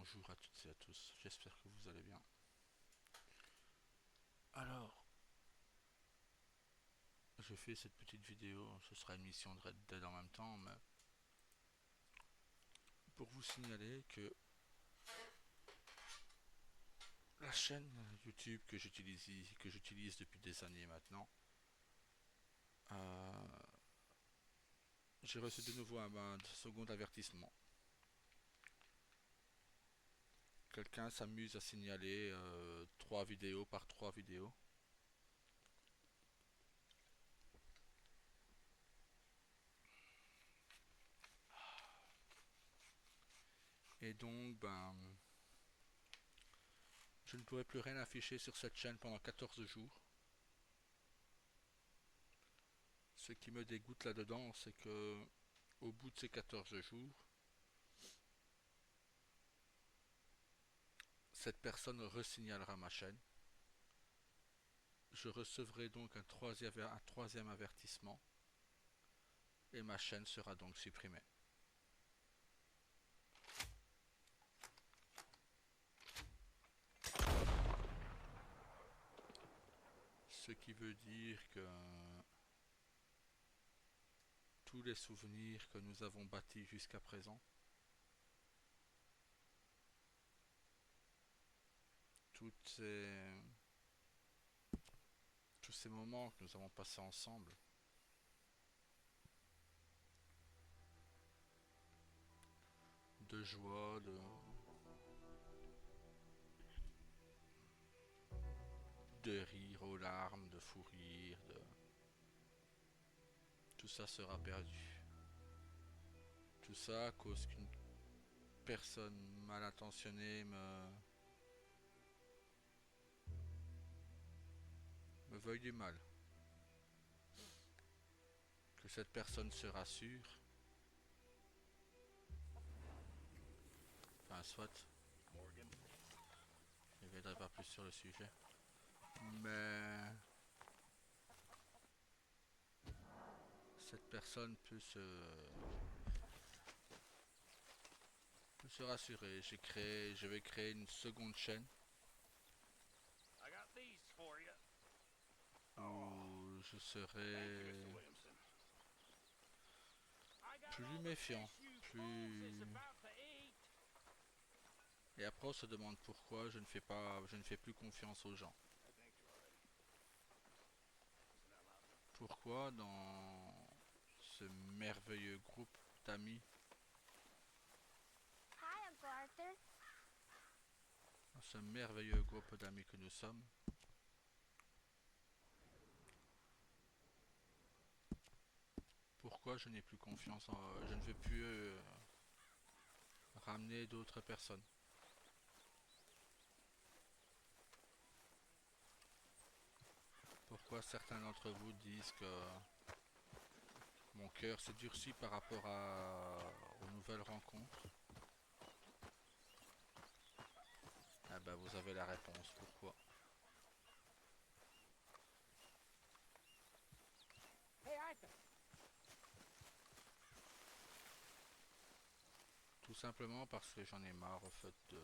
bonjour à toutes et à tous, j'espère que vous allez bien. Alors, je fais cette petite vidéo, ce sera une mission de Red Dead en même temps, mais pour vous signaler que la chaîne YouTube que j'utilise depuis des années maintenant, j'ai reçu de nouveau un second avertissement. Quelqu'un s'amuse à signaler 3 vidéos par 3 vidéos. Et donc, je ne pourrai plus rien afficher sur cette chaîne pendant 14 jours. Ce qui me dégoûte là-dedans, c'est que au bout de ces 14 jours, cette personne resignalera ma chaîne. Je recevrai donc un troisième avertissement et ma chaîne sera donc supprimée. Ce qui veut dire que tous les souvenirs que nous avons bâtis jusqu'à présent, tous ces moments que nous avons passés ensemble, de joie, de rire aux larmes, de fou rire, tout ça sera perdu. Tout ça à cause qu'une personne mal intentionnée me veuille du mal. Que cette personne se rassure. Enfin, soit. Je ne reviendrai pas plus sur le sujet. Mais cette personne peut se rassurer. Je vais créer une seconde chaîne où je serai plus méfiant, et après on se demande pourquoi je ne fais plus confiance aux gens. Pourquoi dans ce merveilleux groupe d'amis, dans ce merveilleux groupe d'amis que nous sommes, pourquoi je n'ai plus confiance je ne veux plus ramener d'autres personnes. Pourquoi certains d'entre vous disent que mon cœur s'est durci par rapport aux nouvelles rencontres? Ah bah vous avez la réponse, pourquoi. Tout simplement parce que j'en ai marre, en fait, de...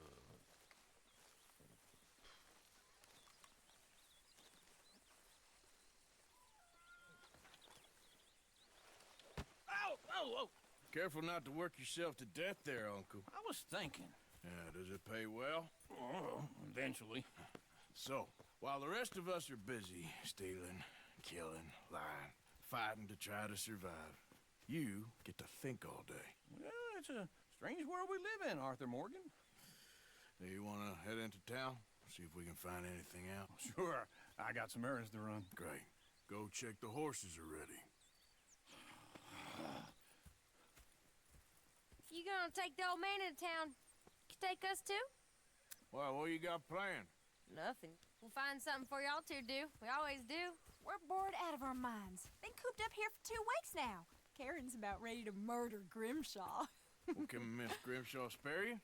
Oh! Careful not to work yourself to death there, Uncle. I was thinking. Yeah, does it pay well? Oh, eventually. So, while the rest of us are busy stealing, killing, lying, fighting to try to survive, you get to think all day. Well, it's a strange world we live in, Arthur Morgan. Do you want to head into town? See if we can find anything out? Sure. I got some errands to run. Great. Go check the horses are ready. If you gonna take the old man into town, you take us too? Well, what you got planned? Nothing. We'll find something for y'all two to do. We always do. We're bored out of our minds. Been cooped up here for 2 weeks now. Karen's about ready to murder Grimshaw. Well, can Miss Grimshaw spare you?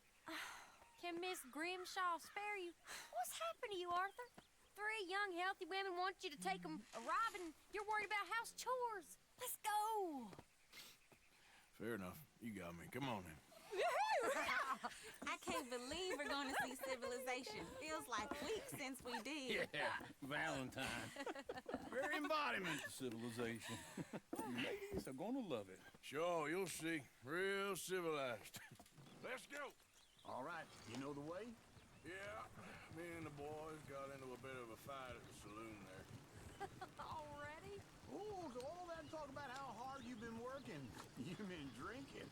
Can Miss Grimshaw spare you? What's happened to you, Arthur? 3 young, healthy women want you to take them a robbing. You're worried about house chores. Let's go. Fair enough. You got me. Come on then. I can't believe we're going to see civilization. Feels like weeks since we did. Yeah, Valentine. Very embodiment of civilization. You ladies are gonna love it. Sure, you'll see. Real civilized. Let's go. All right, you know the way? Yeah, me and the boys got into a bit of a fight at the saloon there. Already? Oh, so all that talk about how hard you've been working. You've been drinking.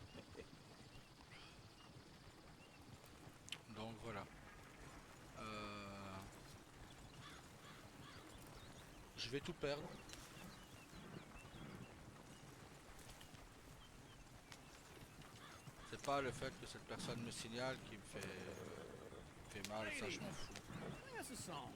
Donc voilà. Je vais tout perdre. C'est pas le fait que cette personne me signale qui me fait mal, ça je m'en fous. That's a song.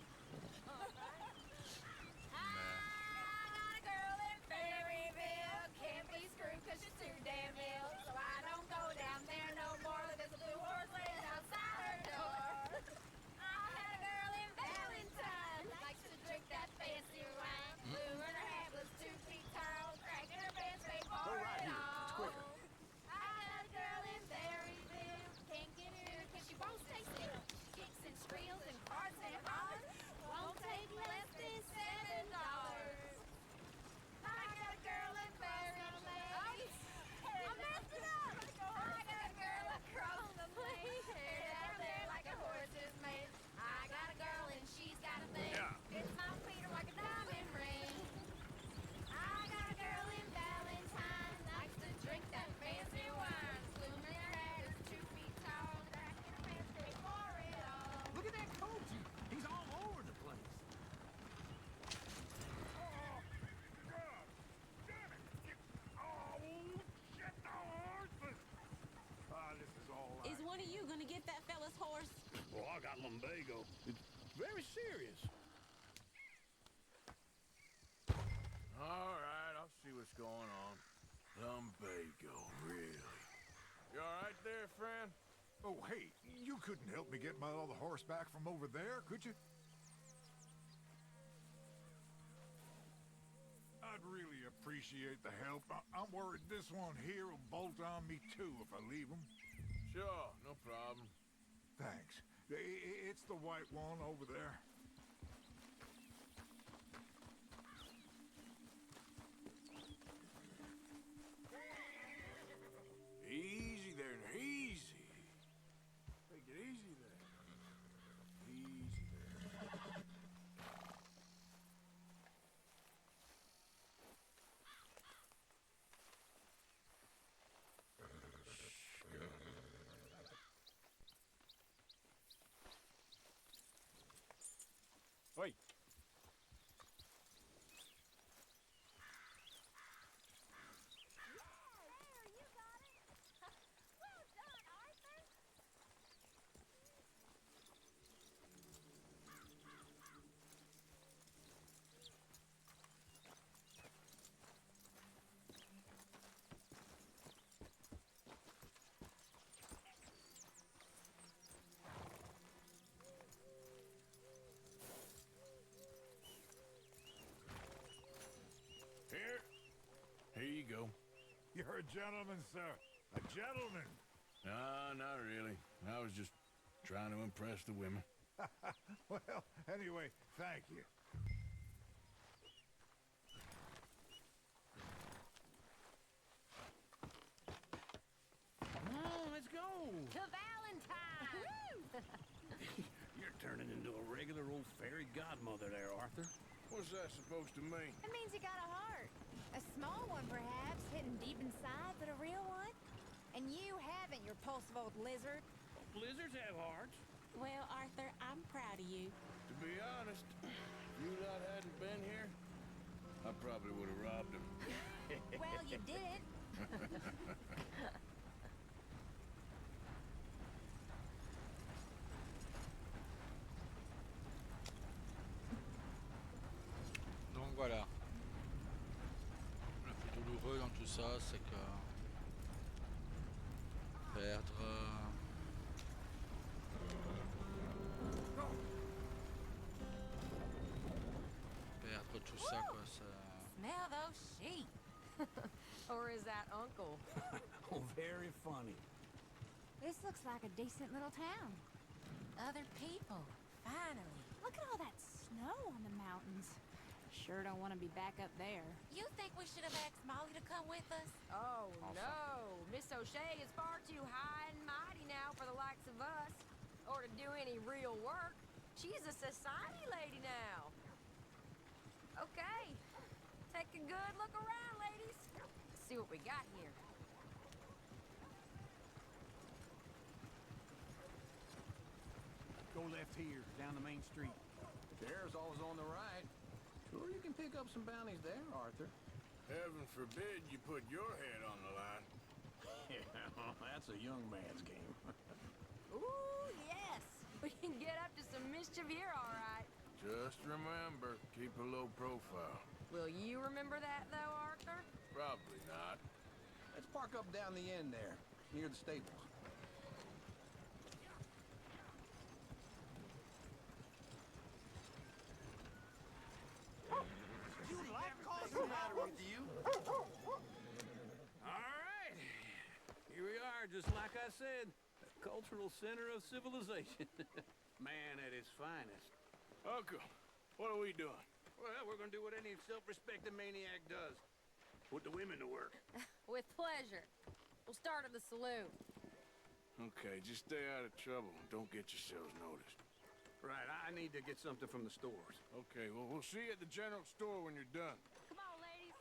Go right here. It's quicker. Look at that coat. He's all over the place. Oh, God! Damn it! Oh, shit, the horses! Ah, this is all right. Is one of you going to get that fella's horse? Well, I got lumbago. It's very serious. All right, I'll see what's going on. Lumbago, really? You all right there, friend? Oh, hey, you couldn't help me get my other horse back from over there, could you? I'd really appreciate the help. I'm worried this one here will bolt on me too if I leave him. Sure, no problem. Thanks. It's the white one over there. Easy there, easy. Take it easy there. Easy there. Wait. Here you go. You're a gentleman, sir. A gentleman. No, not really. I was just trying to impress the women. Well, anyway, thank you. Come on, let's go. To Valentine! You're turning into a regular old fairy godmother there, Arthur. What's that supposed to mean? It means you got a heart. A small one, perhaps, hidden deep inside, but a real one. And you haven't, you repulsive old lizard. Blizzards have hearts. Well, Arthur, I'm proud of you. To be honest, if you lot hadn't been here, I probably would have robbed him. Well, you did it. Donc voilà. Le plus douloureux dans tout ça, c'est que perdre tout ça quoi, ça. Smell those sheep. Or is that Uncle? Oh, very funny. This looks like a decent little town. Other people, finally. Look at all that snow on the mountains. Sure don't want to be back up there. You think we should have asked Molly to come with us? Oh, no. Miss O'Shea is far too high and mighty now for the likes of us. Or to do any real work. She's a society lady now. Okay. Take a good look around, ladies. Let's see what we got here. Go left here, down the main street. There's always on the right. Sure, you can pick up some bounties there, Arthur. Heaven forbid you put your head on the line. Yeah, that's a young man's game. Ooh, yes. We can get up to some mischief here, all right. Just remember, keep a low profile. Will you remember that, though, Arthur? Probably not. Let's park up down the end there, near the stables. All right. Here we are, just like I said. The cultural center of civilization. Man at his finest. Uncle, what are we doing? Well, we're gonna do what any self-respecting maniac does. Put the women to work. With pleasure. We'll start at the saloon. Okay, just stay out of trouble. Don't get yourselves noticed. Right, I need to get something from the stores. Okay, well, we'll see you at the general store when you're done. Come on, ladies.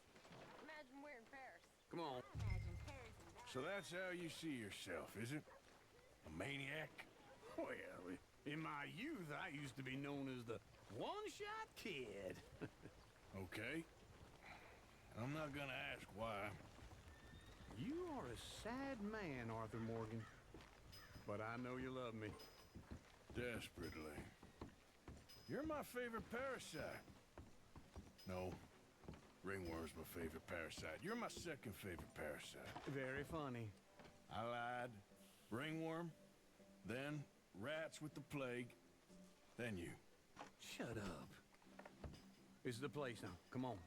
Imagine we're in Paris. Come on. Imagine Paris and So that's how you see yourself, is it? A maniac? Well, in my youth, I used to be known as the one-shot kid. Okay. I'm not gonna ask why. You are a sad man, Arthur Morgan. But I know you love me. Desperately. You're my favorite parasite. No. Ringworm's my favorite parasite. You're my second favorite parasite. Very funny. I lied. Ringworm, then rats with the plague, then you. Shut up. This is the place now. Come on.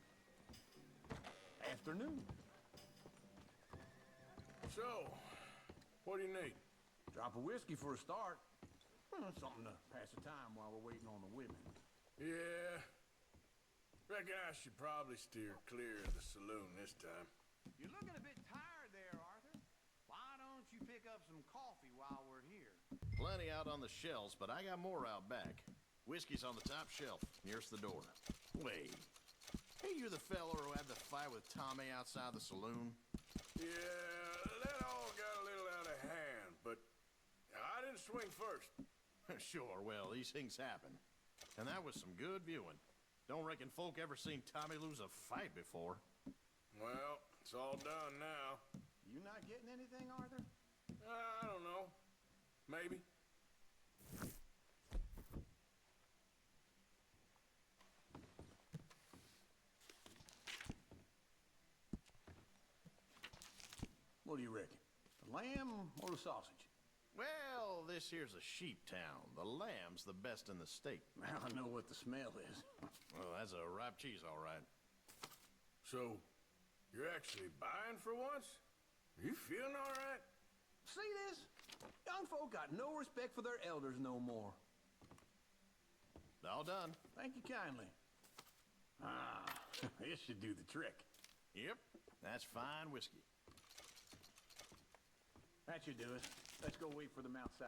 Afternoon. So, what do you need? Drop of whiskey for a start. Something to pass the time while we're waiting on the women. Yeah. Reckon I should probably steer clear of the saloon this time. You're looking a bit tired there, Arthur. Why don't you pick up some coffee while we're here? Plenty out on the shelves, but I got more out back. Whiskey's on the top shelf, nearest the door. Wait. Hey, you the fella who had the fight with Tommy outside the saloon? Yeah, that all got a little out of hand, but I didn't swing first. Sure, well, these things happen. And that was some good viewing. Don't reckon folk ever seen Tommy lose a fight before. Well, it's all done now. You not getting anything, Arthur? I don't know. Maybe. What do you reckon? The lamb or the sausage? Well, this here's a sheep town. The lamb's the best in the state. Now I know what the smell is. Well, that's a ripe cheese, all right. So, you're actually buying for once? Are you feeling all right? See this? Young folk got no respect for their elders no more. All done. Thank you kindly. Ah, this should do the trick. Yep, that's fine whiskey. That should do it. Let's go wait for them outside.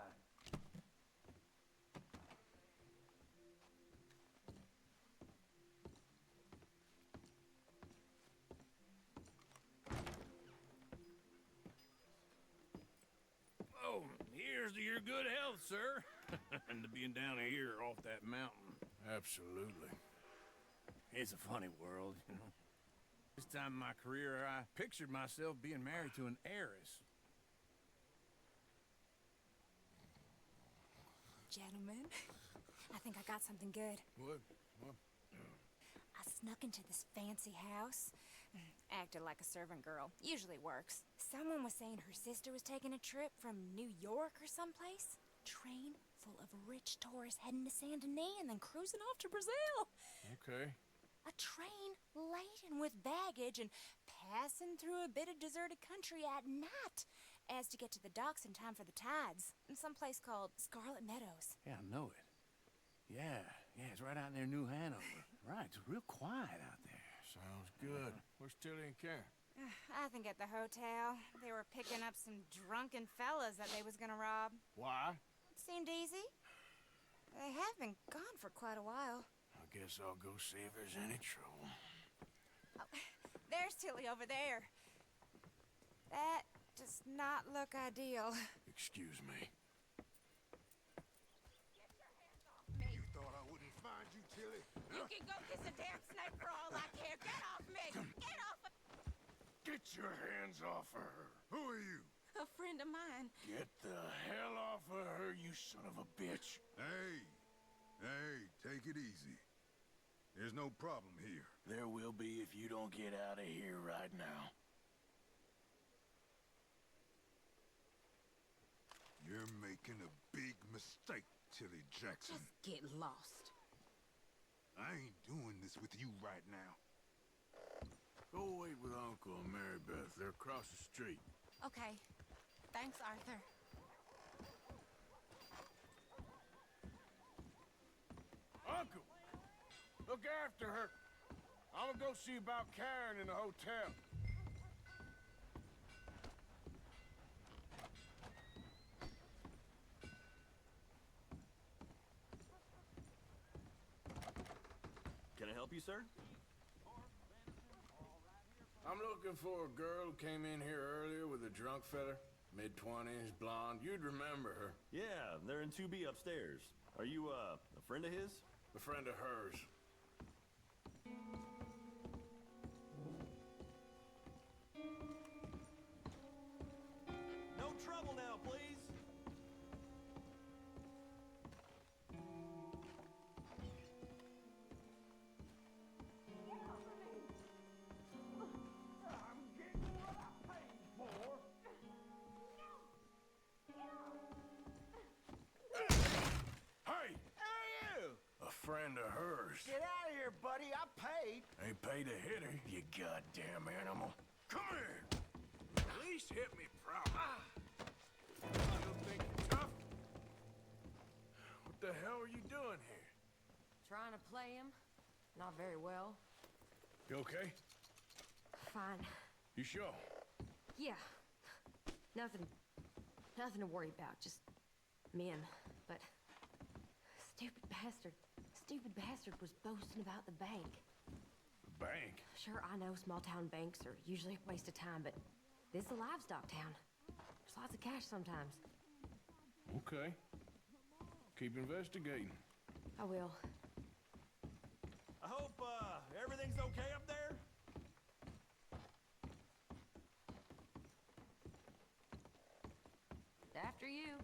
Oh, here's to your good health, sir. And to being down here off that mountain. Absolutely. It's a funny world, you know. This time in my career, I pictured myself being married to an heiress. Gentlemen, I think I got something good. What? I snuck into this fancy house. Acted like a servant girl. Usually works. Someone was saying her sister was taking a trip from New York or someplace. Train full of rich tourists heading to Saint Denis and then cruising off to Brazil. Okay. A train laden with baggage and passing through a bit of deserted country at night. as to get to the docks in time for the tides, in some place called Scarlet Meadows. Yeah, I know it. Yeah, it's right out near New Hanover. Right, it's real quiet out there. Sounds good. Where's Tilly and Karen? I think at the hotel. They were picking up some drunken fellas that they was gonna rob. Why? It seemed easy. They have been gone for quite a while. I guess I'll go see if there's any trouble. Oh, there's Tilly over there. That does not look ideal. Excuse me. You thought I wouldn't find you, Tilly? You can go kiss a damn snake for all I care. Get off me! Get off of... Get your hands off of her. Who are you? A friend of mine. Get the hell off of her, you son of a bitch. Hey, take it easy. There's no problem here. There will be if you don't get out of here right now. You're making a big mistake, Tilly Jackson. Just get lost. I ain't doing this with you right now. Go wait with Uncle and Mary Beth. They're across the street. Okay. Thanks, Arthur. Uncle! Look after her. I'm gonna go see about Karen in the hotel. Can I help you, sir? I'm looking for a girl who came in here earlier with a drunk fella. Mid-20s, blonde. You'd remember her. Yeah, they're in 2B upstairs. Are you, a friend of his? A friend of hers. No trouble now, please. Hey! A friend of hers. Get out of here, buddy. I paid. Ain't paid to hit her, you goddamn animal. Come here! At least hit me proper. Still think you're tough? What the hell are you doing here? Trying to play him? Not very well. You okay? Fine. You sure? Yeah. Nothing to worry about. Just men. But stupid bastard was boasting about the bank. The bank? Sure, I know small-town banks are usually a waste of time, but this is a livestock town. There's lots of cash sometimes. Okay. Keep investigating. I will. I hope, everything's okay up there? After you.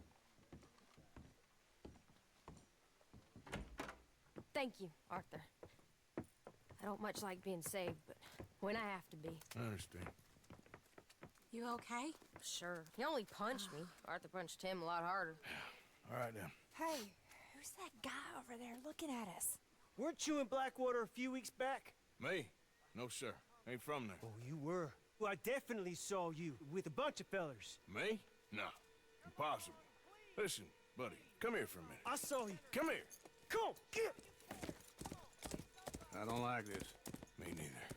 Thank you, Arthur. I don't much like being saved, but when I have to be. I understand. You okay? Sure. He only punched me. Arthur punched him a lot harder. All right, then. Hey, who's that guy over there looking at us? Weren't you in Blackwater a few weeks back? Me? No, sir. Ain't from there. Oh, you were. Well, I definitely saw you with a bunch of fellers. Me? No. Impossible. Listen, buddy, come here for a minute. I saw you. Come here. Come on, get! I don't like this. Me neither.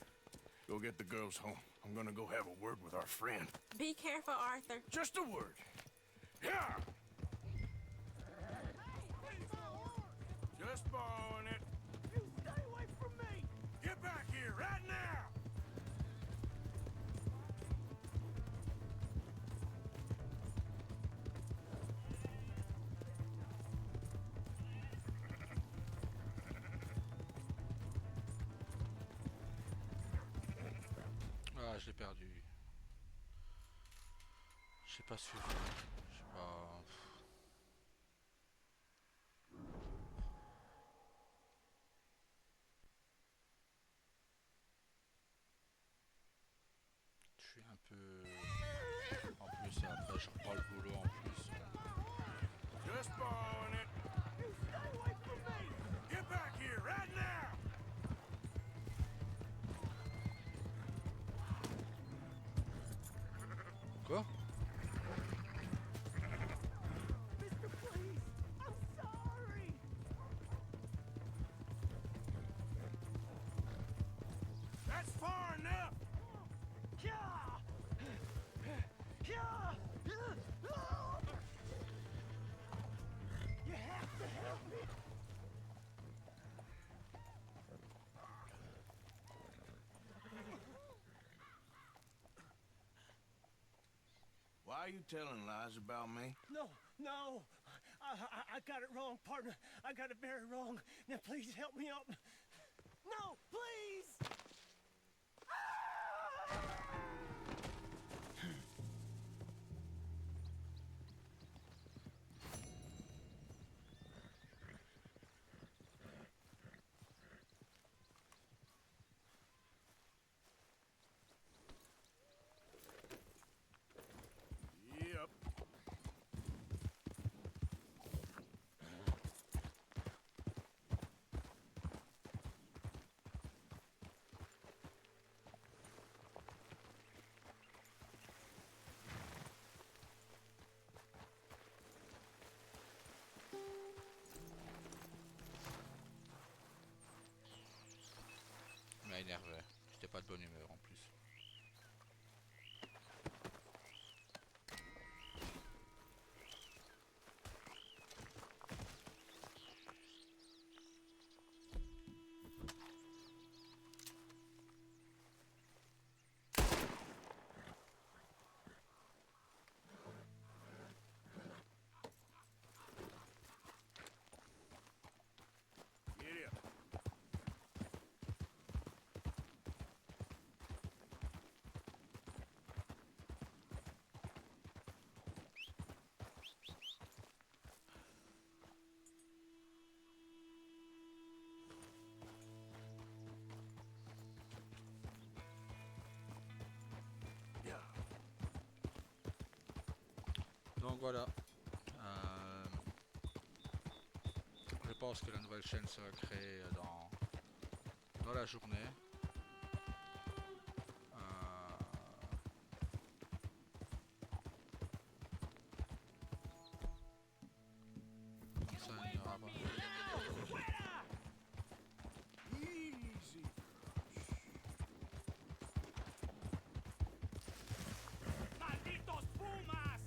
Go get the girls home. I'm gonna go have a word with our friend. Be careful, Arthur. Just a word. Yeah! Just borrowing it. You stay away from me! Get back here right now! Ah, je l'ai perdu. Je sais pas suivre. Je sais pas. Je suis un peu. En plus, après, je reprends le boulot en plus. Just borrowing it. You stay away from me! Get back here right now! Quoi? That's far enough! You have to help me! Why are you telling lies about me? No. I got it wrong, partner. I got it very wrong. Now, please help me up. No, please! Yep. Il m'a énervé. J'étais pas de bonne humeur en plus. Get up. Donc voilà. Je pense que la nouvelle chaîne sera créée dans la journée. Ça il n'y aura pas. Easy. ¡Malditos pumas!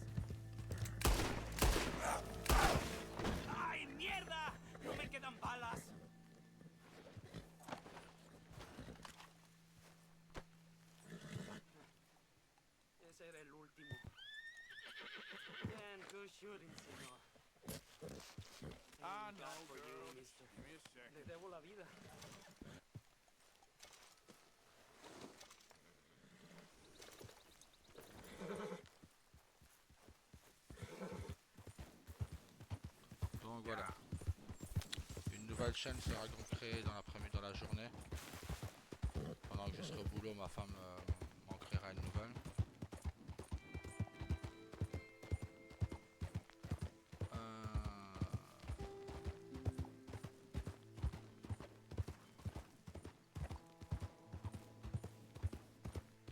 ¡Ay, mierda! ¡No me quedan balas! Ese era el último. Bien, good shooting, señor. I Thank know, God for you, girl. mister. Give me a second. Le debo la vida. Donc voilà. Une nouvelle chaîne sera donc créée dans la journée. Pendant que je serai au boulot, ma femme m'en créera une nouvelle.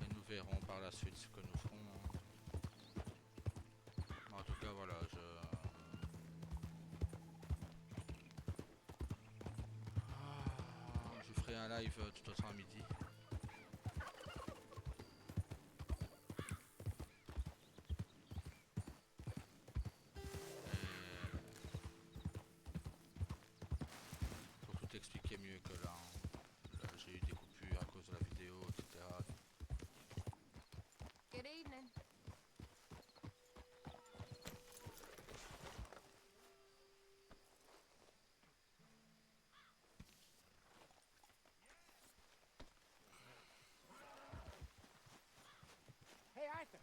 Et nous verrons par la suite ce que nous ferons. En tout cas, voilà, je ferai un live tout autant à midi. Pour tout expliquer mieux que là, j'ai eu des coupures à cause de la vidéo, etc. Good evening. Hey, Arthur.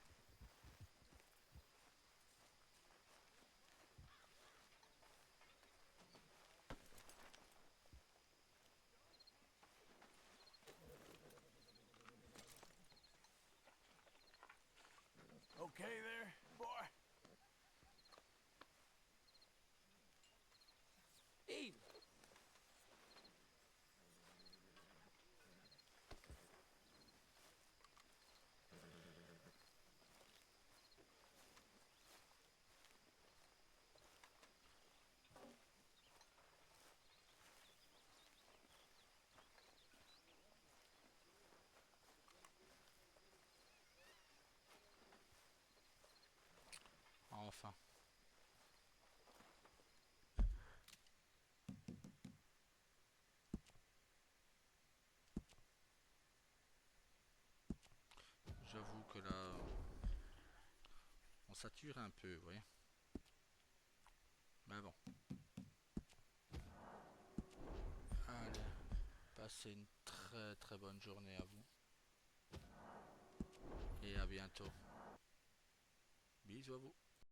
Okay there, boy? Eve! sature un peu, vous voyez. Mais bon. Allez, passez une très bonne journée à vous. Et à bientôt. Bisous à vous.